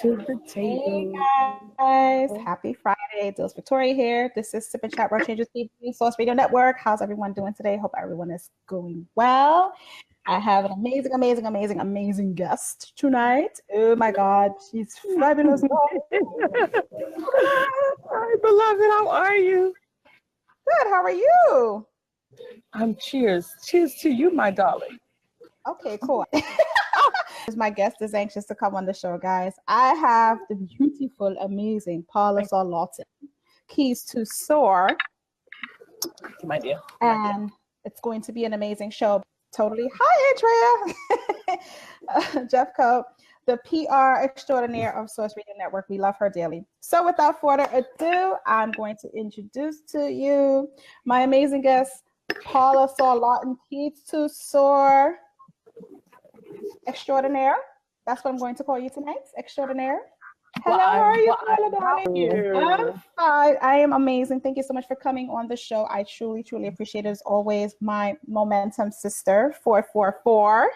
to the Hey table. guys, happy Friday. Dhylles Victoria here. This is Sip and Chat World Changers TV, Source Radio Network. How's everyone doing today? Hope everyone is going well. I have an amazing guest tonight. Oh my God, she's fabulous. Hi, beloved, how are you? Good, how are you? Cheers. Cheers to you, my darling. Okay, cool. My guest is anxious to come on the show, guys. I have the beautiful, amazing Paula Sow Lawton, Keys to Soar. My dear. And it's going to be an amazing show. Totally. Hi, Andrea. Jeff Coe, the PR extraordinaire of Source Radio Network. We love her dearly. So without further ado, I'm going to introduce to you my amazing guest, Paula Sow Lawton, Keys to Soar extraordinaire. That's what I'm going to call you tonight, extraordinaire. Hello, how are you, Paula, darling? I'm fine. I am amazing. Thank you so much for coming on the show. I truly appreciate it. As always, my momentum sister, 444.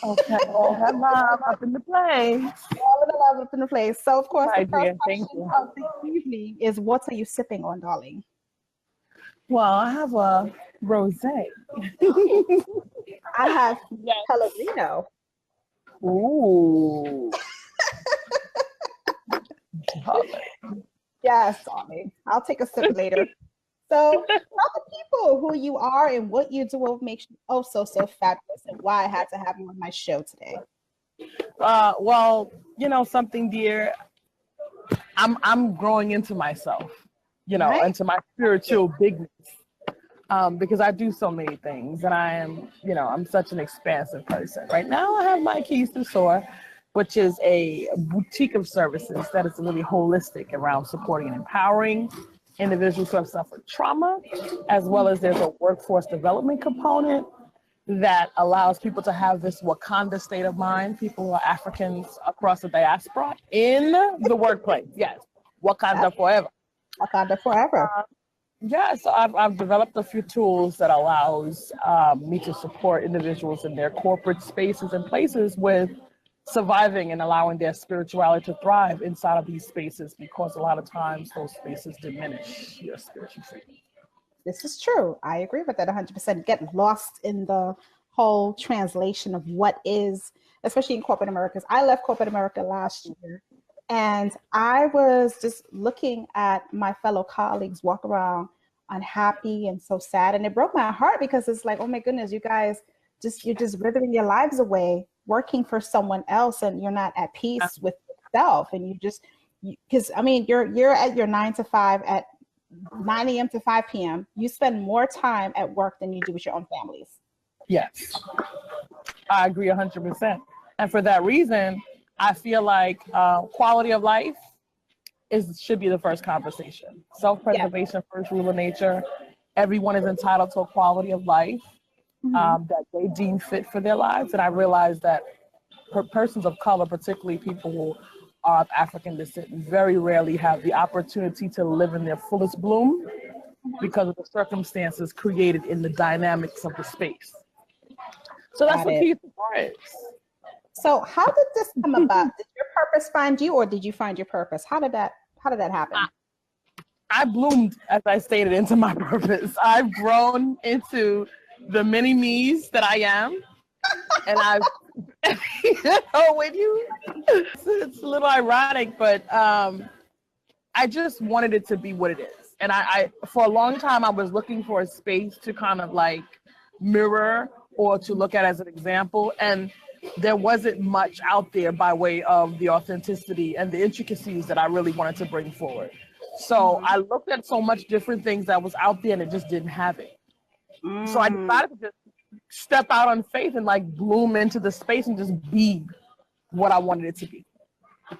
Okay, all that love up in the place. All of the love up in the place. So, of course, My the first dear, question of the evening is, what are you sipping on, darling? Well, I have a rosé. I have Pellegrino. Ooh. Yes, darling. I'll take a sip later. So tell the people who you are and what you do, what makes you so fabulous, and why I had to have you on my show today. Well, you know something, dear. I'm growing into myself, Right? into my spiritual bigness. Because I do so many things, and I am, I'm such an expansive person. Right now, I have my Keys to Soar, which is a boutique of services that is really holistic around supporting and empowering individuals who have suffered trauma, as well as there's a workforce development component that allows people to have this Wakanda state of mind, people who are Africans across the diaspora in the workplace. Yes, Wakanda forever. Wakanda forever. Yeah, so I've developed a few tools that allows me to support individuals in their corporate spaces and places with surviving and allowing their spirituality to thrive inside of these spaces, because a lot of times those spaces diminish your spiritual freedom. This is true. I agree with that 100%. Get lost in the whole translation of what is, especially in corporate America. I left corporate America last year, and I was just looking at my fellow colleagues walk around unhappy and so sad. And it broke my heart, because it's like, oh my goodness, you guys, you're just withering your lives away, working for someone else, and you're not at peace with yourself. And because you're at your 9 to 5 at 9 a.m. to 5 p.m. You spend more time at work than you do with your own families. Yes, I agree 100%. And for that reason, I feel like quality of life should be the first conversation. Self-preservation, first rule of nature. Everyone is entitled to a quality of life that they deem fit for their lives. And I realize that persons of color, particularly people who are of African descent, very rarely have the opportunity to live in their fullest bloom because of the circumstances created in the dynamics of the space. So that's what Keys to Soar is. So how did this come about? Did your purpose find you, or did you find your purpose? How did that happen? I bloomed, as I stated, into my purpose. I've grown into the many me's that I am. And I've, it's a little ironic, but I just wanted it to be what it is. And I for a long time, I was looking for a space to kind of like mirror or to look at as an example. And there wasn't much out there by way of the authenticity and the intricacies that I really wanted to bring forward. So I looked at so much different things that was out there, and it just didn't have it. So I decided to just step out on faith and like bloom into the space and just be what I wanted it to be.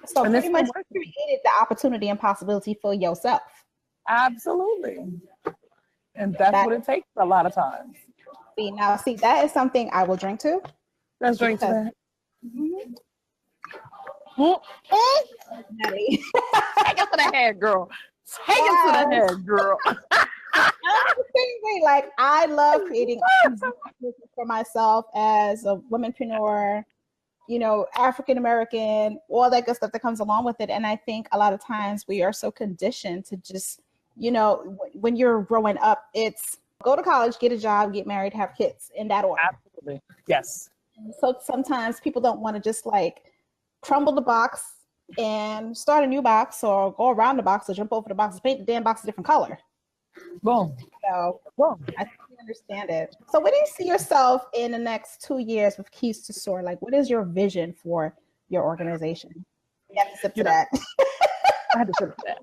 So and pretty much created the opportunity and possibility for yourself. Absolutely. And that's what it takes a lot of times. See, that is something I will drink to. Let's drink to that. Take it to the head, girl. Take it to the head, girl. I'm the same way. Like, I love creating for myself as a womanpreneur, you know, African American, all that good stuff that comes along with it. And I think a lot of times we are so conditioned to just, you know, when you're growing up, it's go to college, get a job, get married, have kids, in that order. Absolutely. Yes. So sometimes people don't want to just like crumble the box and start a new box, or go around the box, or jump over the box, paint the damn box a different color. Boom. So Boom. I think you understand it. So where do you see yourself in the next 2 years with Keys to Soar? Like, what is your vision for your organization? You have to sip to that. I had to sip to that.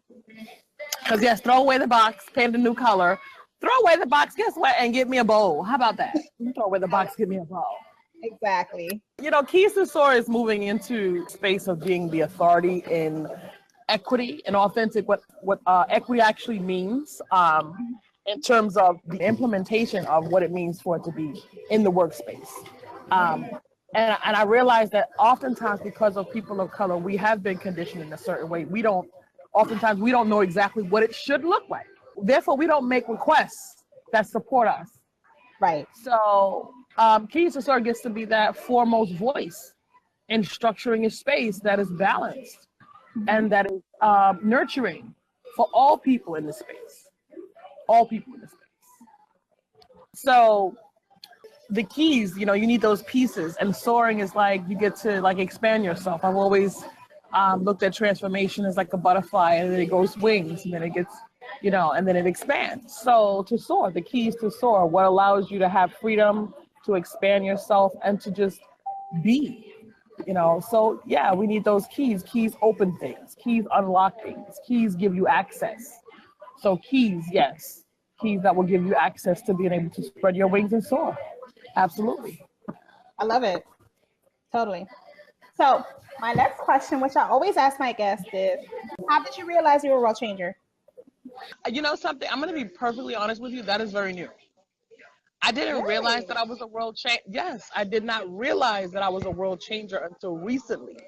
Because yes, throw away the box, paint a new color. Throw away the box, guess what? And get me a bowl. How about that? Throw away the box, give me a bowl. Exactly. You know, Keys to Soar is moving into space of being the authority in equity and authentic, what equity actually means in terms of the implementation of what it means for it to be in the workspace. And I realize that oftentimes, because of people of color, we have been conditioned in a certain way. Oftentimes we don't know exactly what it should look like. Therefore, we don't make requests that support us. Right. So Keys to Soar gets to be that foremost voice in structuring a space that is balanced and that is nurturing for all people in the space. All people in the space. So the keys, you know, you need those pieces, and soaring is like you get to like expand yourself. I've always looked at transformation as like a butterfly, and then it goes wings, and then it gets, you know, and then it expands. So to soar, the keys to soar, what allows you to have freedom to expand yourself and to just be, you know. So yeah, we need those keys. Keys open things, keys unlock things, keys give you access. So keys, yes, keys that will give you access to being able to spread your wings and soar. Absolutely. I love it. Totally. So my next question, which I always ask my guests, is how did you realize you were a world changer? You know something? I'm going to be perfectly honest with you. That is very new. I didn't realize that I was a world changer. Yes, I did not realize that I was a world changer until recently.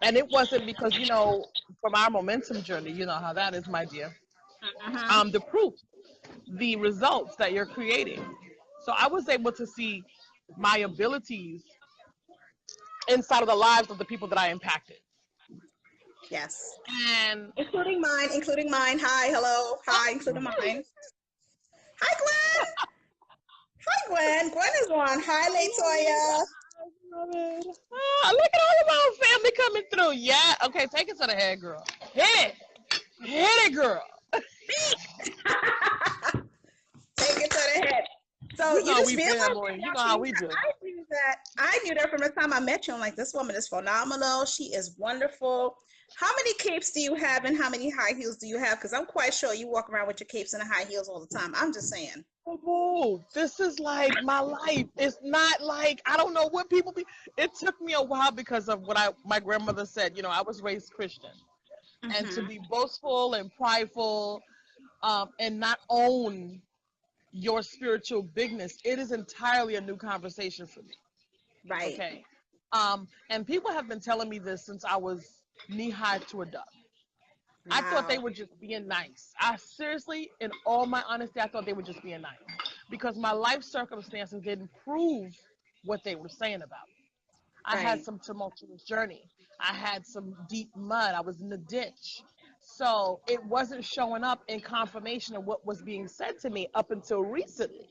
And it wasn't because, you know, from our momentum journey, you know how that is, my dear. The proof, the results that you're creating. So I was able to see my abilities inside of the lives of the people that I impacted. Yes. And including mine. Hi, hello. Hi, including mine. Hi, Gwen. Hi, Gwen. Gwen is one. Hi, Latoya. Oh, look at all of our family coming through. Yeah. Okay, take it to the head, girl. Hit it. Hit it, girl. Take it to the head. So you just realized, you know how we do. I knew that from the time I met you. I'm like, this woman is phenomenal. She is wonderful. How many capes do you have, and how many high heels do you have? Because I'm quite sure you walk around with your capes and the high heels all the time. I'm just saying. Oh, this is like my life. It's not like, I don't know what people be. It took me a while because of what my grandmother said. You know, I was raised Christian. And to be boastful and prideful and not own your spiritual bigness, it is entirely a new conversation for me. Right. Okay. And people have been telling me this since I was knee-high to a duck. Wow. I thought they were just being nice. I seriously, in all my honesty, I thought they were just being nice because my life circumstances didn't prove what they were saying about me. I had some tumultuous journey. I had some deep mud. I was in the ditch. So it wasn't showing up in confirmation of what was being said to me up until recently.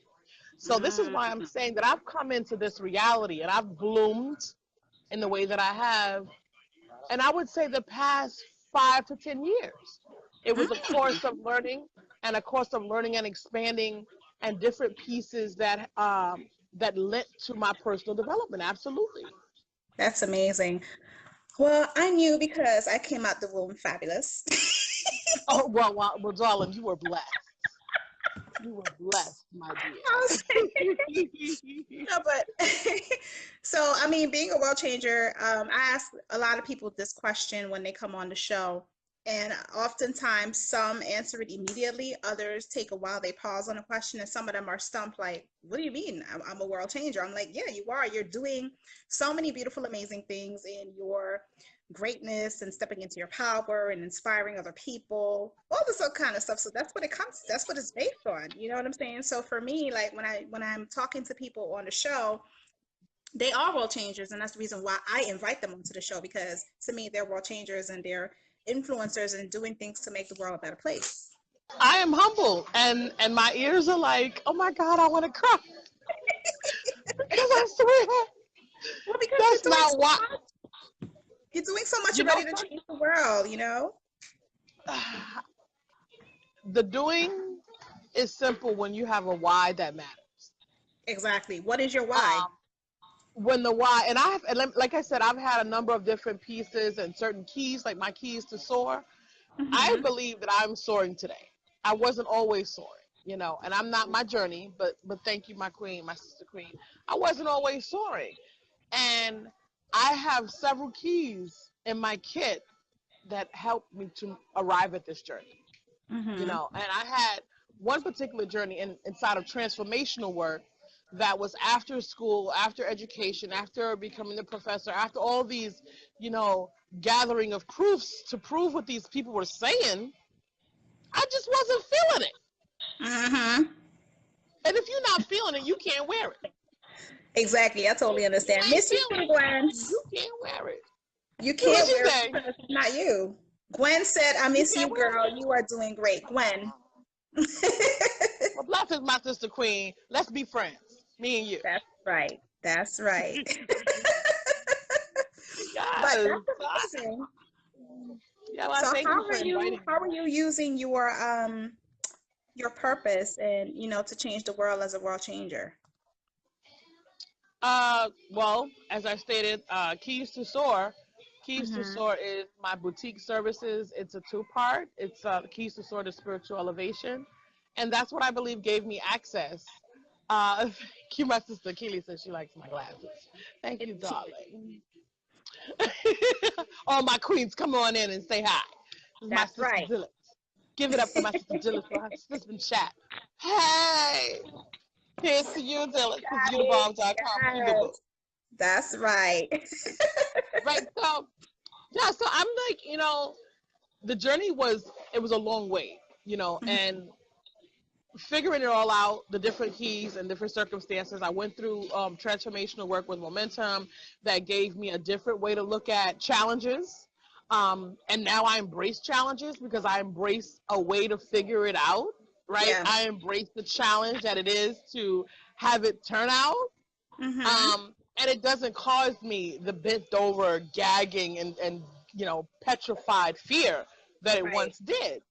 So this is why I'm saying that I've come into this reality and I've bloomed in the way that I have. And I would say the past 5 to 10 years, it was a course of learning and expanding and different pieces that that led to my personal development. Absolutely. That's amazing. Well, I knew because I came out the womb fabulous. Oh, well, darling, you were blessed. You were blessed, my dear. No, but so, I mean, being a world changer, I ask a lot of people this question when they come on the show. And oftentimes some answer it immediately. Others take a while. They pause on a question, and some of them are stumped like, what do you mean? I'm a world changer. I'm like, yeah, you are. You're doing so many beautiful, amazing things in your greatness and stepping into your power and inspiring other people, all this other kind of stuff. So that's what it comes, that's what it's based on. You know what I'm saying? So for me, like when I'm talking to people on the show, They are world changers, and that's the reason why I invite them onto the show, because to me, they're world changers and they're influencers and doing things to make the world a better place. I am humble, and my ears are like, oh my God, I want to cry because I swear Well, because that's not why. you're doing so much, You you're know, ready to change the world, you know? the doing is simple when you have a why that matters. Exactly. What is your why? When the why, and like I said, I've had a number of different pieces and certain keys, like my keys to soar. I believe that I'm soaring today. I wasn't always soaring, you know, and I'm not my journey, but thank you, my queen, my sister queen. I wasn't always soaring. And I have several keys in my kit that helped me to arrive at this journey, you know, and I had one particular journey inside of transformational work that was after school, after education, after becoming a professor, after all these, you know, gathering of proofs to prove what these people were saying. I just wasn't feeling it. And if you're not feeling it, you can't wear it. Exactly. I totally understand. Miss you, Gwen. You can't wear it. You can't wear it because it's not you. Gwen said, I miss you, girl. You are doing great. Gwen. Well, bless is my sister queen. Let's be friends. Me and you. That's right. That's right. Yes. But that's amazing. Yeah, well, so thank how you for are you inviting me. how are you using your purpose and, you know, to change the world as a world changer? Well, as I stated, Keys to Soar. Keys to Soar is my boutique services. It's a two-part. It's Keys to Soar to Spiritual Elevation. And that's what I believe gave me access. Thank you, my sister Keely says she likes my glasses. Thank you, darling. All my queens, come on in and say hi. This is That's my sister right. Dhylles. Give it up for my sister Dhylles for her sister chat. Hey! Here's to you, Dhylles. It's unibomb.com. Yes. That's right. Right. So, yeah, so I'm like, you know, the journey was a long way, you know, and figuring it all out, the different keys and different circumstances. I went through transformational work with momentum that gave me a different way to look at challenges. And now I embrace challenges because I embrace a way to figure it out, right? Yeah. I embrace the challenge that it is to have it turn out. And it doesn't cause me the bent over, gagging, and you know, petrified fear that it once did.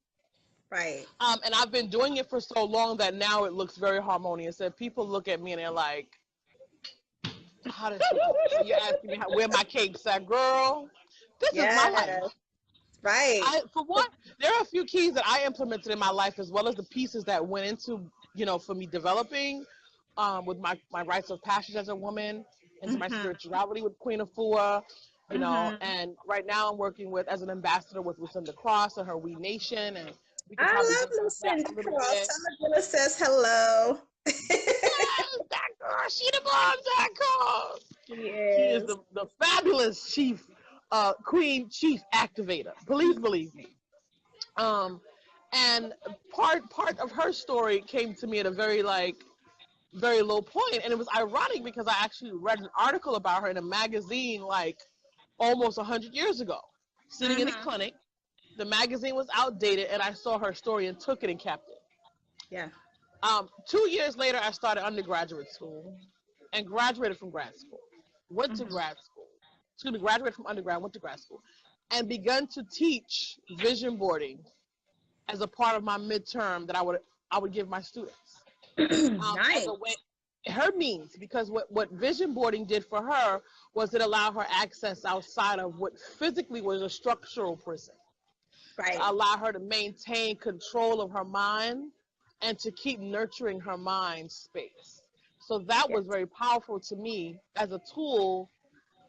Right. And I've been doing it for so long that now it looks very harmonious. And people look at me and they're like, how did she? You're asking me where my cape's at, girl. This is my life. Right. For one, there are a few keys that I implemented in my life, as well as the pieces that went into, you know, for me developing with my rites of passage as a woman, into my spirituality with Queen Afua, you know, and right now I'm working as an ambassador with Lucinda Cross and her We Nation, and we can probably I love Lucinda Cross. Tamagilla says hello. Yes, that girl, she the bomb.com. She is the fabulous chief, queen chief activator. Please believe me. And part of her story came to me at a very low point, and it was ironic because I actually read an article about her in a magazine like almost 100 years ago, sitting in a clinic. The magazine was outdated, and I saw her story and took it and kept it. Yeah. 2 years later, I started undergraduate school and graduated from grad school. Went to grad school. Excuse me, graduated from undergrad, went to grad school, and begun to teach vision boarding as a part of my midterm that I would give my students. Nice. Her means, because what vision boarding did for her was it allowed her access outside of what physically was a structural prison. Right. To allow her to maintain control of her mind and to keep nurturing her mind space. So that was very powerful to me as a tool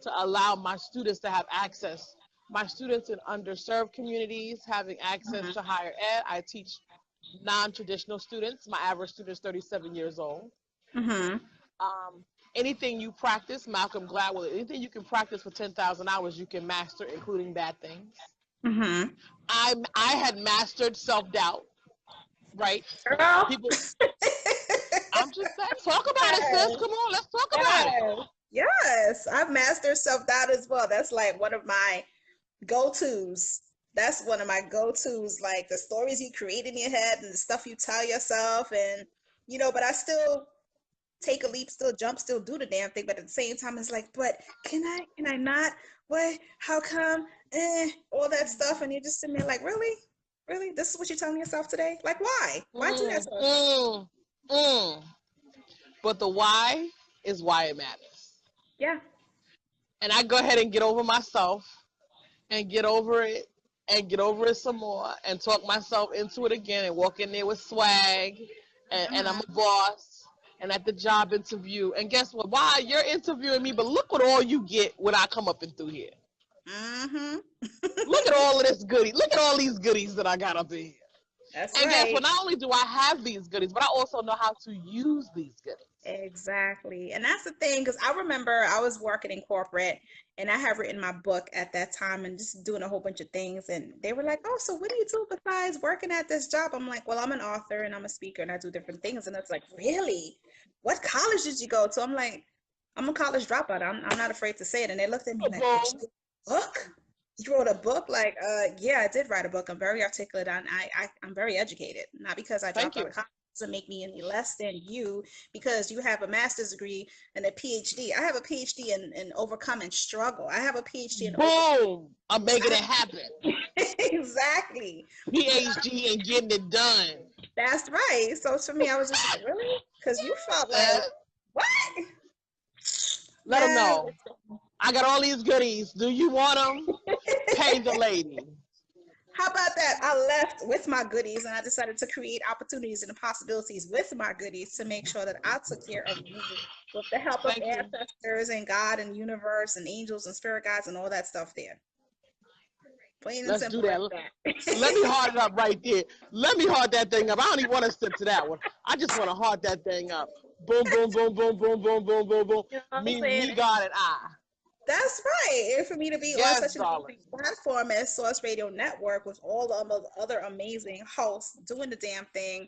to allow my students to have access. My students in underserved communities having access to higher ed. I teach non-traditional students. My average student is 37 years old. Anything you practice, Malcolm Gladwell, anything you can practice for 10,000 hours, you can master, including bad things. I had mastered self-doubt, right? Girl. People, I'm just saying, talk about it, sis. Come on, let's talk about it. Yes, I've mastered self-doubt as well. That's like one of my go-tos. That's one of my go-tos, like the stories you create in your head and the stuff you tell yourself. And, but I still take a leap, still jump, still do the damn thing. But at the same time, it's like, but can I not? What? How come? All that stuff. And you're just sitting there like, really? Really? This is what you're telling yourself today? Like, why? Why do that stuff? But the why is why it matters. Yeah. And I go ahead and get over myself and get over it and get over it some more and talk myself into it again and walk in there with swag and I'm a boss and at the job interview. And guess what? Why you're interviewing me, but look what all you get when I come up and through here. Look at all of this goodie. Look at all these goodies that I got up in here. That's and right. guess what? Not only do I have these goodies, but I also know how to use these goodies. Exactly. And that's the thing, because I remember I was working in corporate and I had written my book at that time and just doing a whole bunch of things. And they were like, oh, so what do you do besides working at this job? I'm like, well, I'm an author and I'm a speaker and I do different things. And it's like, really? What college did you go to? I'm like, I'm a college dropout. I'm not afraid to say it. And they looked at me like, book? You wrote a book? Like, yeah, I did write a book. I'm very articulate and I'm very educated. Not because I dropped out of college doesn't make me any less than you because you have a master's degree and a PhD. I have a PhD in overcoming struggle. I have a PhD in boom. I'm making it happen. Exactly. PhD and getting it done. That's right. So for me, I was just like, really? Because you felt like, what? Let them know. I got all these goodies. Do you want them? Pay the lady. How about that? I left with my goodies and I decided to create opportunities and possibilities with my goodies to make sure that I took care of you with the help of ancestors and God and universe and angels and spirit guides and all that stuff there. Plain and simple. Let's do that. Let me hard it up right there. Let me hard that thing up. I don't even want to step to that one. I just want to hard that thing up. Boom, boom, boom, boom, boom, boom, boom, boom, boom. Me, God, and I. That's right. And for me to be on such an amazing platform as Source Radio Network with all the other amazing hosts doing the damn thing,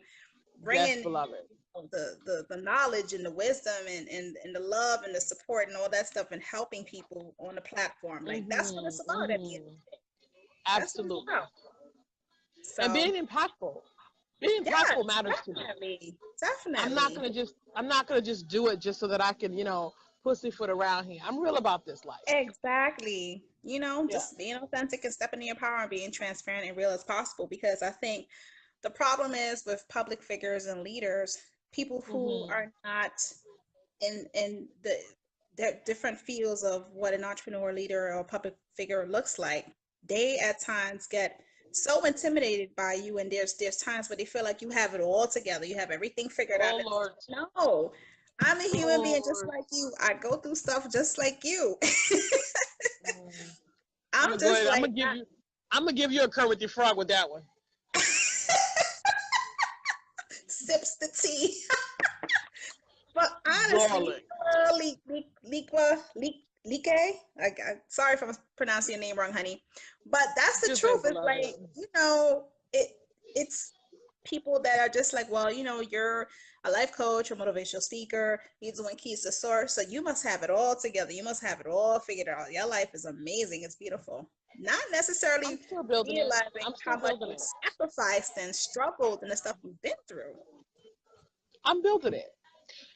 bringing the knowledge and the wisdom and the love and the support and all that stuff and helping people on the platform. Like that's what it's about at the end of the day. Absolutely. So, and being impactful. Being impactful matters to me. Definitely. I'm not gonna just do it just so that I can, pussyfoot around here. I'm real about this life. Exactly. Just being authentic and stepping in your power and being transparent and real as possible. Because I think the problem is with public figures and leaders, people who are not in the different fields of what an entrepreneur, leader, or public figure looks like. They at times get so intimidated by you, and there's times where they feel like you have it all together. You have everything figured out. Lord. No. I'm a human being just like you. I go through stuff just like you. I'm gonna give you a curve with your frog with that one. Sips the tea. But honestly, sorry if I'm pronouncing your name wrong, honey. But that's the truth. It's like, it's people that are just like, well, you're a life coach or motivational speaker, you're doing keys to source, so you must have it all together. You must have it all figured out. Your life is amazing. It's beautiful. Not necessarily realizing how much you sacrificed and struggled and the stuff you've been through. I'm building it.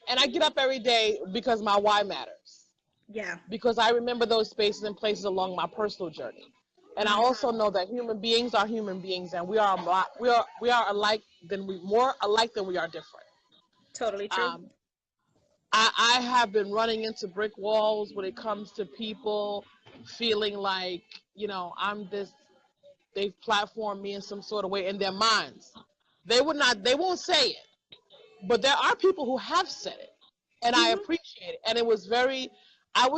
And I get up every day because my why matters. Yeah. Because I remember those spaces and places along my personal journey. And I also know that human beings are human beings, and we are alike. More alike than we are different. Totally true. I have been running into brick walls when it comes to people feeling like I'm this. They've platformed me in some sort of way in their minds. They won't say it, but there are people who have said it, and I appreciate it. And I was very I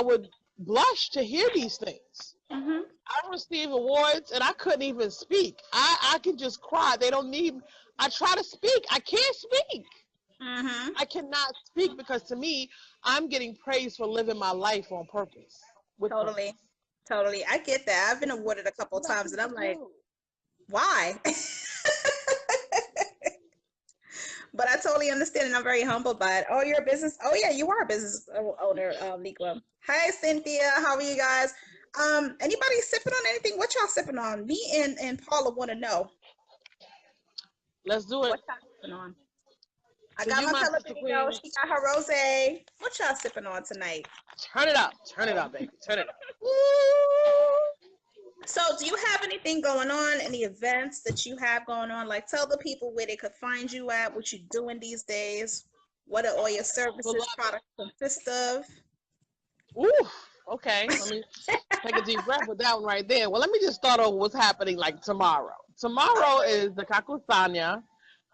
would blush to hear these things. I receive awards and I couldn't even speak. I can just cry. They don't need. I try to speak. I can't speak. I cannot speak because to me, I'm getting praise for living my life on purpose. Totally. I get that. I've been awarded a couple of times and I'm like, why? But I totally understand, and I'm very humbled by it. Oh, you're a business. Oh, yeah, you are a business owner, Niqua. Hi, Cynthia. How are you guys? Anybody sipping on anything? What y'all sipping on? Me and Paula want to know. Let's do it. What y'all sipping on? I So got you, my my sister Pellegrino. queen, She got her rosé. What y'all sipping on tonight? turn it up, baby, turn it up. So, do you have anything going on? Any events that you have going on? Like, tell the people where they could find you at. What you doing these days? What are all your services, products consist of? Ooh, okay. Let me take a deep breath with that one right there. Well, let me just start over what's happening like tomorrow. Tomorrow is the Kakusanya.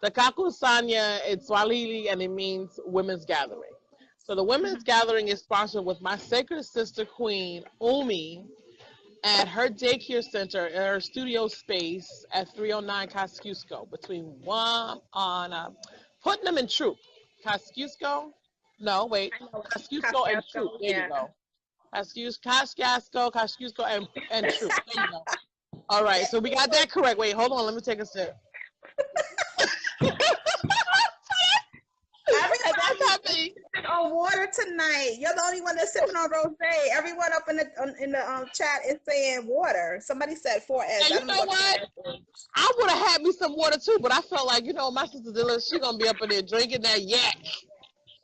The Kakusanya, it's Swahili and it means women's gathering. So the women's gathering is sponsored with my sacred sister queen, Umi, at her daycare center, in her studio space at 309 Kosciuszko, between one on Putnam and Troop. Kosciuszko? No, wait. Kosciuszko and Troop. There you go. Kosciuszko, and Troop. There you go. All right, so we got that correct. Wait, hold on. Let me take a sip. Everybody's sipping on water tonight. You're the only one that's sipping on rosé. Everyone up in the chat is saying water. Somebody said 4S. And you know what? I would have had me some water too, but I felt like, my sister Dhylles, she's gonna be up in there drinking that yak.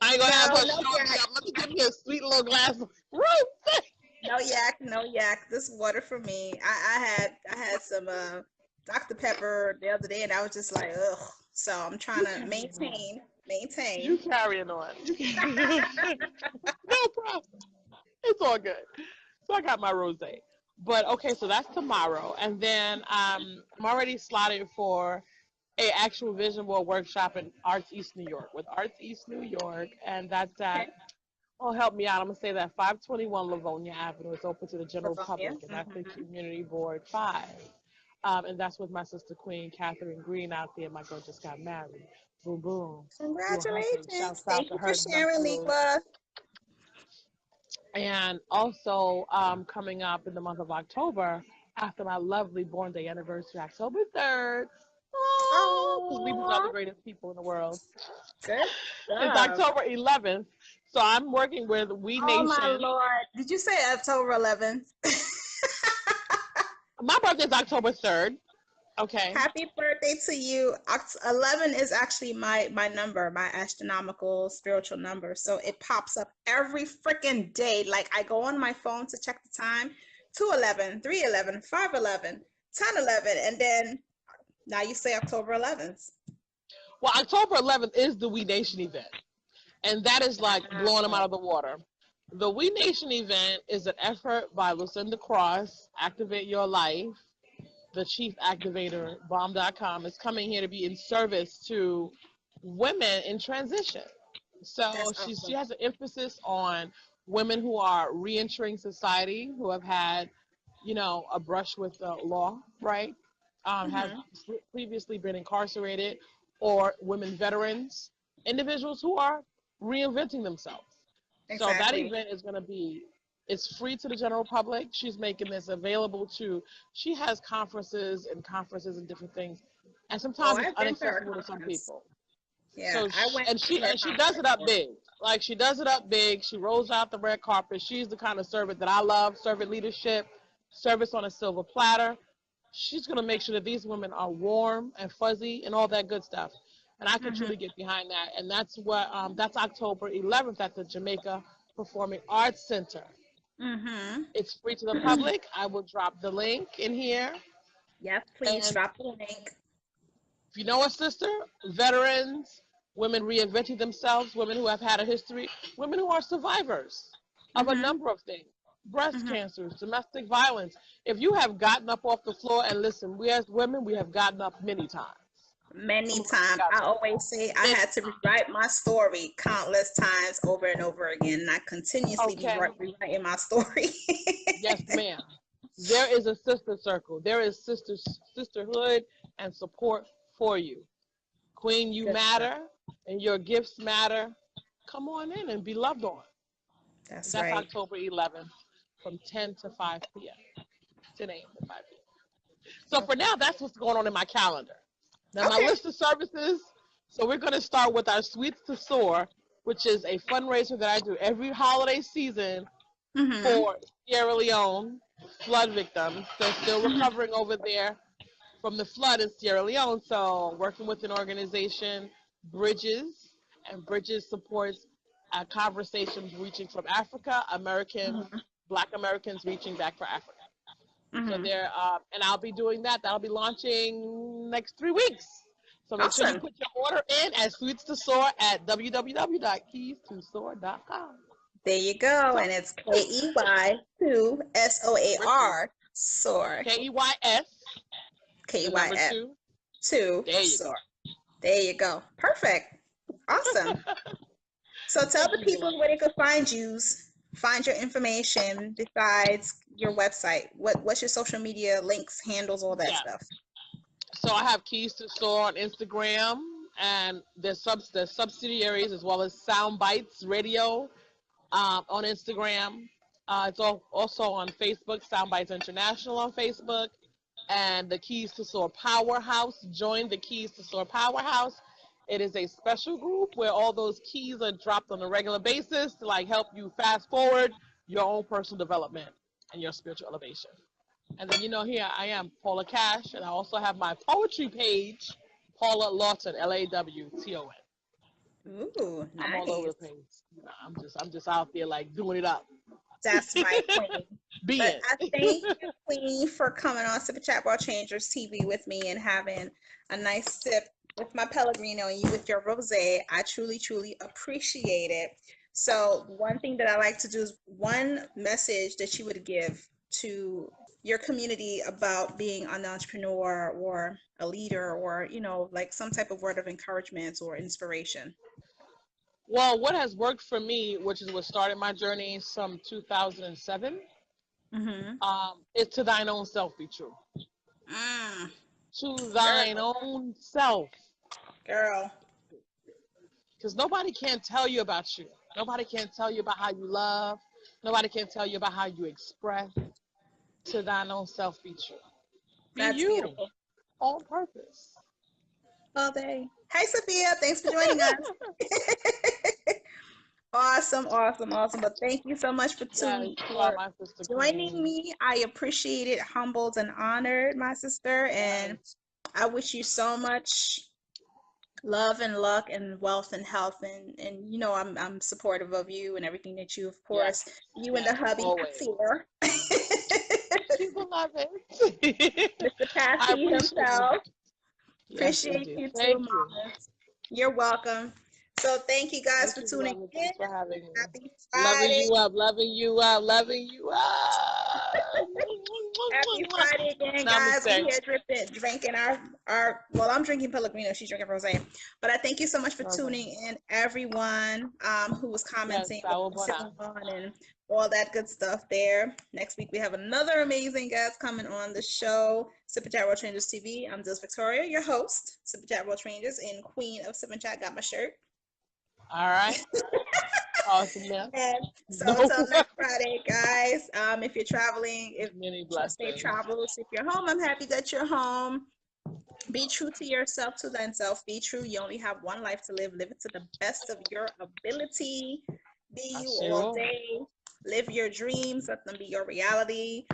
I ain't gonna have her showing me up. Let me give me a sweet little glass of rosé. No yak. This water for me. I had some Dr. Pepper the other day, and I was just like, ugh. So I'm trying to maintain. You carrying on. No problem. It's all good. So I got my rosé. But okay, so that's tomorrow, and then I'm already slotted for a actual vision board workshop in Arts East New York with Arts East New York, and that's at. Oh, help me out. I'm gonna say that 521 Livonia Avenue is open to the general public, and that's the Community Board 5. And that's with my sister Queen Catherine Green out there. My girl just got married. Boom, boom. Congratulations. Thank you for sharing, Niqua. And also coming up in the month of October, after my lovely born day anniversary, October 3rd. Oh, we are the greatest people in the world. Good. It's October 11th. So I'm working with We Nation. Oh my Lord. Did you say October 11th? My birthday is October 3rd. Okay. Happy birthday to you. 11 is actually my number, my astronomical spiritual number. So it pops up every freaking day. Like I go on my phone to check the time. 2:11, 3:11, 5:11, 10:11, and then now you say October 11th. Well, October 11th is the We Nation event. And that is like blowing them out of the water. The We Nation event is an effort by Lucinda Cross, Activate Your Life. The chief activator, bomb.com, is coming here to be in service to women in transition. So she has an emphasis on women who are reentering society, who have had, a brush with the law, right? Have previously been incarcerated, or women veterans, individuals who are reinventing themselves. Exactly. So that event is going to be, it's free to the general public. She's making this available she has conferences and different things. And sometimes it's inaccessible to some people. Yeah, so she does it up big. Like she does it up big. She rolls out the red carpet. She's the kind of servant that I love, servant leadership, service on a silver platter. She's going to make sure that these women are warm and fuzzy and all that good stuff. And I can truly get behind that. And that's that's October 11th at the Jamaica Performing Arts Center. It's free to the public. I will drop the link in here. Yes, please drop the link. If you know a sister, veterans, women reinventing themselves, women who have had a history, women who are survivors of a number of things, breast cancers, domestic violence. If you have gotten up off the floor, and listen, we as women, we have gotten up many times. Many times. I always say I had to rewrite my story countless times over and over again, and I continuously be rewriting my story. Yes, ma'am. There is a sister circle. There is sisterhood and support for you. Queen, you matter, and your gifts matter. Come on in and be loved on. That's right. October 11th from 10 to 5 p.m. 10 a.m. to 5 p.m. So for now, that's what's going on in my calendar. Now, my list of services So we're going to start with our Sweets to Soar, which is a fundraiser that I do every holiday season for Sierra Leone flood victims. They're still recovering over there from the flood in Sierra Leone. So working with an organization, Bridges, and Bridges supports conversations reaching from Africa, Black Americans reaching back for Africa. So there, and I'll be doing that. That'll be launching next 3 weeks. So make sure you put your order in at Sweets to Soar at www.keystosoar.com. There you go, and it's KEY2SOAR SOAR. KEYS. KEYS 2 There you SOAR. There you go. Perfect. Awesome. So tell the people where they could find you, find your information besides your website. What's your social media links, handles, all that stuff? So I have Keys to Soar on Instagram, and there's subsidiaries as well as Sound Bites Radio on Instagram. It's also on Facebook, Sound Bites International on Facebook, and the Keys to Soar Powerhouse. Join the Keys to Soar Powerhouse. It is a special group where all those keys are dropped on a regular basis to like help you fast forward your own personal development and your spiritual elevation. And then, here I am, Paula Cash, and I also have my poetry page, Paula Lawton, LAWTON. Ooh, nice. I'm all over the place. I'm just out there like doing it up. That's right, Queen. But I thank you, Queen, for coming on Sip and Chat World Changers TV with me and having a nice sip with my Pellegrino and you with your rosé. I truly, truly appreciate it. So one thing that I like to do is one message that you would give to your community about being an entrepreneur or a leader or, like some type of word of encouragement or inspiration. Well, what has worked for me, which is what started my journey some 2007, is to thine own self be true. To thine own self. Girl. Because nobody can tell you about you. Nobody can tell you about how you love. Nobody can tell you about how you express. To thine own self be true. That's you. Beautiful. On purpose. All day. Hey, Sophia. Thanks for joining us. Awesome. But thank you so much for joining me. I appreciate it, humbled and honored, my sister. And I wish you so much love and luck and wealth and health. And I'm supportive of you and everything that you, of course, you and the hubby here. You love it. Mr. Passy himself. Appreciate you too, Mama. You're welcome. So thank you guys for tuning in. Thanks for having me. Happy Friday. Loving you up. Happy Friday again, guys. We're here drinking our well, I'm drinking Pellegrino, she's drinking rosé. But I thank you so much for tuning in, everyone who was commenting and all that good stuff there. Next week we have another amazing guest coming on the show, Sip and Chat World Changers TV. I'm Dhylles Victoria, your host, Sip and Chat World Changers, and Queen of Sip and Chat. Got my shirt. All right. Awesome. Yeah. And so until next Friday, guys. If you're traveling, stay travels. If you're home, I'm happy that you're home. Be true to yourself, to thyself. Be true. You only have one life to live. Live it to the best of your ability. Be you all day. Live your dreams. Let them be your reality.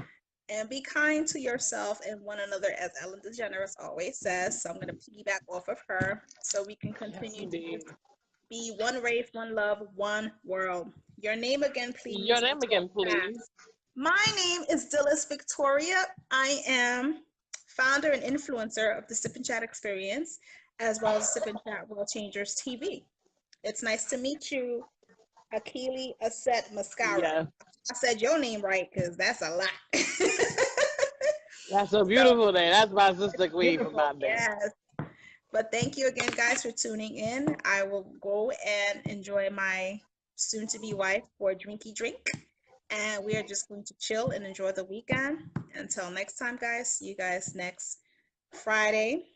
And be kind to yourself and one another, as Ellen DeGeneres always says. So I'm going to piggyback off of her so we can continue to be one race, one love, one world. Your name again, please. Your name again, please. My name is Dhylles Victoria. I am founder and influencer of the Sip and Chat Experience, as well as Sip and Chat World Changers TV. It's nice to meet you, Akili Aset Mascara. Yes. I said your name right because that's a lot. That's a beautiful name. That's my sister Queen from my name. Yes. But thank you again, guys, for tuning in. I will go and enjoy my soon-to-be wife for a drinky drink. And we are just going to chill and enjoy the weekend. Until next time, guys. See you guys next Friday.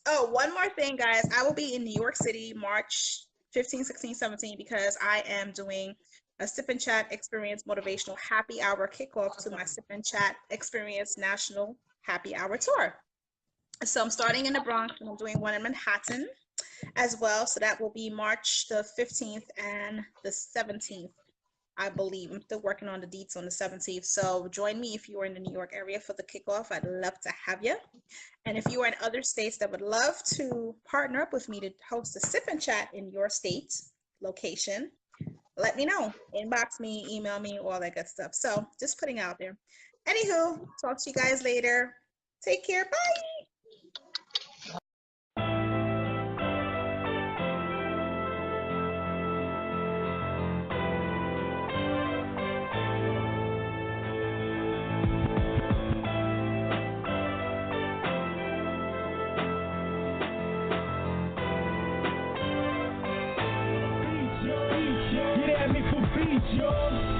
Oh, one more thing, guys. I will be in New York City, March 15, 16, 17, because I am doing a Sip and Chat Experience Motivational Happy Hour kickoff to my Sip and Chat Experience National Happy Hour Tour. So I'm starting in the Bronx and I'm doing one in Manhattan. as well. So that will be March the 15th and the 17th, I believe. I'm still working on the deets on the 17th. So join me if you are in the New York area for the kickoff. I'd love to have you. And if you are in other states that would love to partner up with me to host a sip and chat in your state location, let me know. Inbox me, email me, all that good stuff. So just putting out there. Anywho, talk to you guys later. Take care. Bye. Get at me for beats, yo.